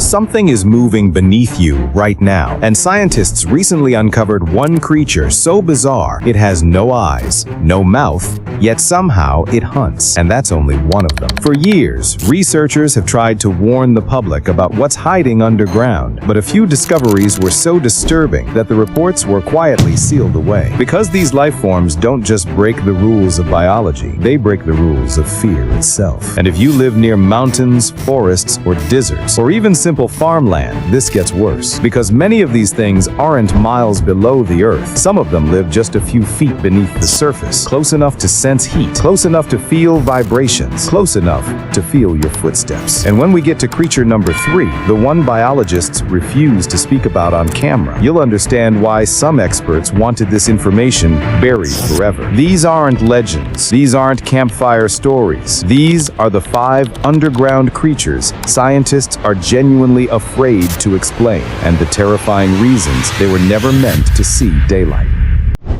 Something is moving beneath you right now, and scientists recently uncovered one creature so bizarre it has no eyes, no mouth, yet somehow it hunts. And that's only one of them. For years, researchers have tried to warn the public about what's hiding underground, but a few discoveries were so disturbing that the reports were quietly sealed away. Because these life forms don't just break the rules of biology, they break the rules of fear itself. And if you live near mountains, forests, or deserts, or even simple farmland, this gets worse. Because many of these things aren't miles below the earth. Some of them live just a few feet beneath the surface, close enough to sense heat, close enough to feel vibrations, close enough to feel your footsteps. And when we get to creature number 3, the one biologists refuse to speak about on camera, you'll understand why some experts wanted this information buried forever. These aren't legends. These aren't campfire stories. These are the 5 underground creatures scientists are genuinely afraid to explain, and the terrifying reasons they were never meant to see daylight.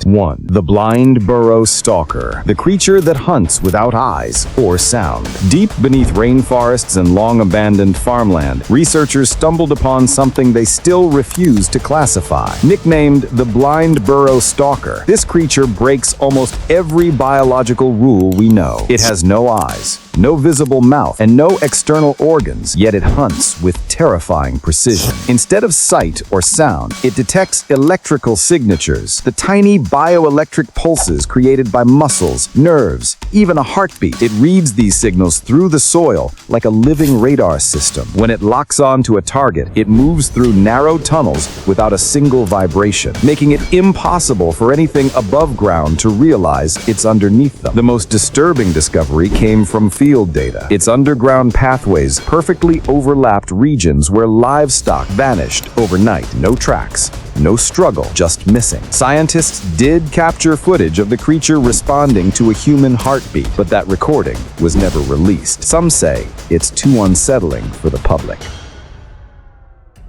1. The blind burrow stalker, the creature that hunts without eyes or sound. Deep beneath rainforests and long-abandoned farmland, researchers stumbled upon something they still refuse to classify. Nicknamed the blind burrow stalker, this creature breaks almost every biological rule we know. It has no eyes, no visible mouth, and no external organs, yet it hunts with terrifying precision. Instead of sight or sound, it detects electrical signatures, the tiny bioelectric pulses created by muscles, nerves, even a heartbeat. It reads these signals through the soil like a living radar system. When it locks onto a target, it moves through narrow tunnels without a single vibration, making it impossible for anything above ground to realize it's underneath them. The most disturbing discovery came from field data. Its underground pathways perfectly overlapped regions where livestock vanished overnight. No tracks, no struggle, just missing. Scientists did capture footage of the creature responding to a human heartbeat, but that recording was never released. Some say it's too unsettling for the public.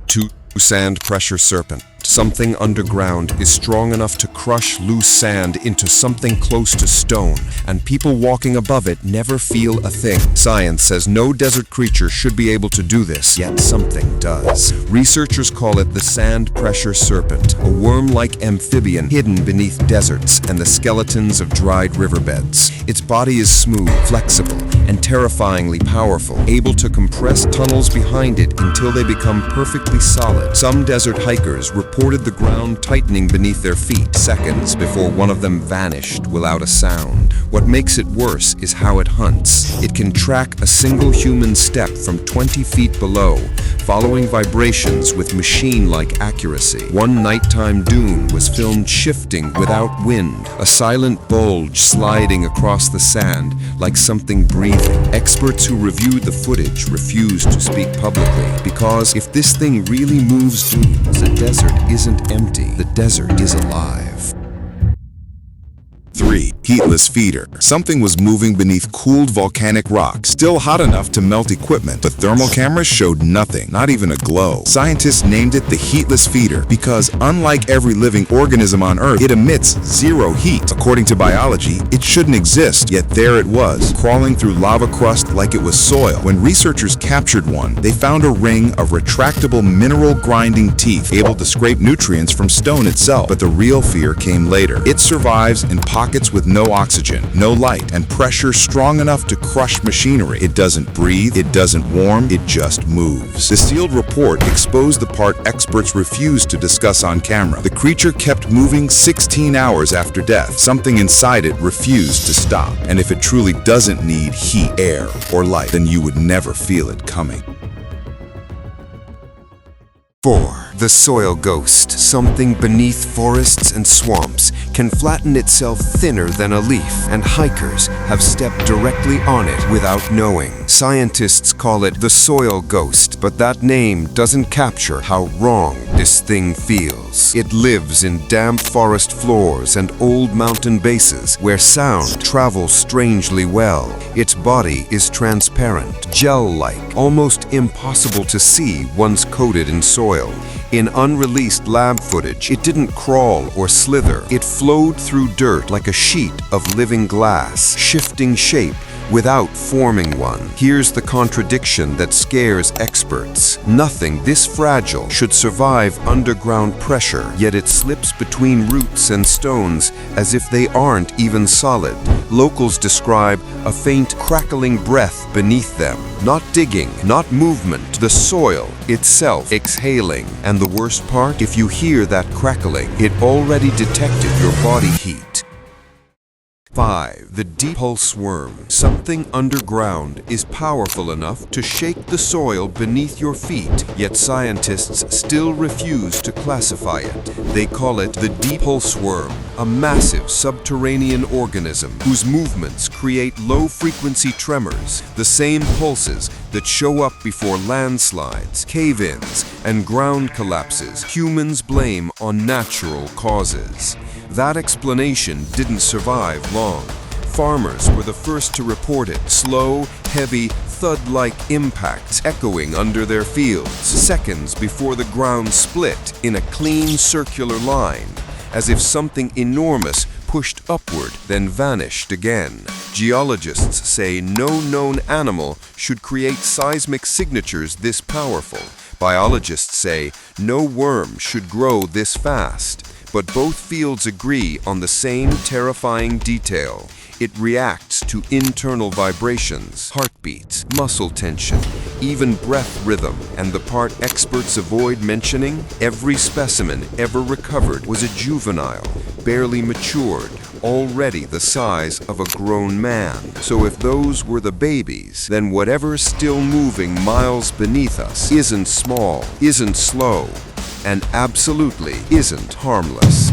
2. Sand pressure serpent. Something underground is strong enough to crush loose sand into something close to stone, and people walking above it never feel a thing. Science says no desert creature should be able to do this, yet something does. Researchers call it the sand pressure serpent, a worm-like amphibian hidden beneath deserts and the skeletons of dried riverbeds. Its body is smooth, flexible, and terrifyingly powerful, able to compress tunnels behind it until they become perfectly solid. Some desert hikers reported the ground tightening beneath their feet seconds before one of them vanished without a sound. What makes it worse is how it hunts. It can track a single human step from 20 feet below, following vibrations with machine-like accuracy. One nighttime dune was filmed shifting without wind, a silent bulge sliding across the sand like something breathing. Experts who reviewed the footage refused to speak publicly because if this thing really moves dunes, the desert isn't empty. The desert is alive. 3. Heatless feeder. Something was moving beneath cooled volcanic rock, still hot enough to melt equipment, but thermal cameras showed nothing, not even a glow. Scientists named it the heatless feeder because, unlike every living organism on Earth, it emits zero heat. According to biology, it shouldn't exist, yet there it was, crawling through lava crust like it was soil. When researchers captured one, they found a ring of retractable mineral-grinding teeth, able to scrape nutrients from stone itself. But the real fear came later. It survives in pockets with no oxygen, no light, and pressure strong enough to crush machinery. It doesn't breathe, it doesn't warm, it just moves. The sealed report exposed the part experts refused to discuss on camera. The creature kept moving 16 hours after death. Something inside it refused to stop. And if it truly doesn't need heat, air, or light, then you would never feel it coming. 4. The soil ghost. Something beneath forests and swamps can flatten itself thinner than a leaf, and hikers have stepped directly on it without knowing. Scientists call it the soil ghost, but that name doesn't capture how wrong this thing feels. It lives in damp forest floors and old mountain bases where sound travels strangely well. Its body is transparent, gel-like, almost impossible to see once coated in soil. In unreleased lab footage, it didn't crawl or slither. It flowed through dirt like a sheet of living glass, shifting shape without forming one. Here's the contradiction that scares experts. Nothing this fragile should survive underground pressure, yet it slips between roots and stones as if they aren't even solid. Locals describe a faint crackling breath beneath them. Not digging, not movement, the soil itself exhaling. And the worst part, if you hear that crackling, it already detected your body heat. 5. The deep pulse worm. Something underground is powerful enough to shake the soil beneath your feet, yet scientists still refuse to classify it. They call it the deep pulse worm, a massive subterranean organism whose movements create low-frequency tremors, the same pulses that show up before landslides, cave-ins, and ground collapses humans blame on natural causes. That explanation didn't survive long. Farmers were the first to report it. Slow, heavy, thud-like impacts echoing under their fields, seconds before the ground split in a clean circular line, as if something enormous pushed upward, then vanished again. Geologists say no known animal should create seismic signatures this powerful. Biologists say no worm should grow this fast. But both fields agree on the same terrifying detail. It reacts to internal vibrations, heartbeats, muscle tension, even breath rhythm. And the part experts avoid mentioning, every specimen ever recovered was a juvenile, barely matured, already the size of a grown man. So if those were the babies, then whatever's still moving miles beneath us isn't small, isn't slow, and absolutely isn't harmless.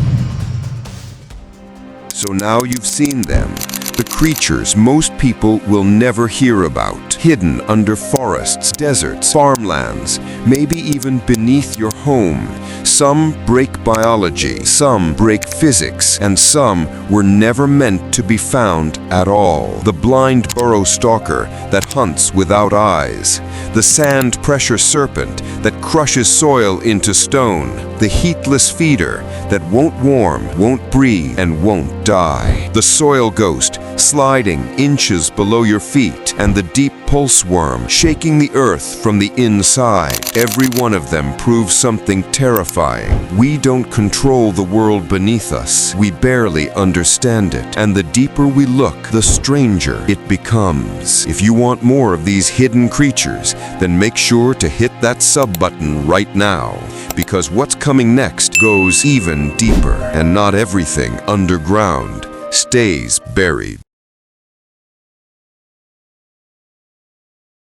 So now you've seen them, the creatures most people will never hear about, hidden under forests, deserts, farmlands, maybe even beneath your home. Some break biology, some break physics, and some were never meant to be found at all. The blind burrow stalker that hunts without eyes, the sand pressure serpent that crushes soil into stone, the heatless feeder that won't warm, won't breathe, and won't die, the soil ghost sliding inches below your feet, and the deep pulse worm shaking the earth from the inside. Every one of them proves something terrifying. We don't control the world beneath us. We barely understand it. And the deeper we look, the stranger it becomes. If you want more of these hidden creatures, then make sure to hit that sub button right now, because what's coming next goes even deeper, and not everything underground stays buried.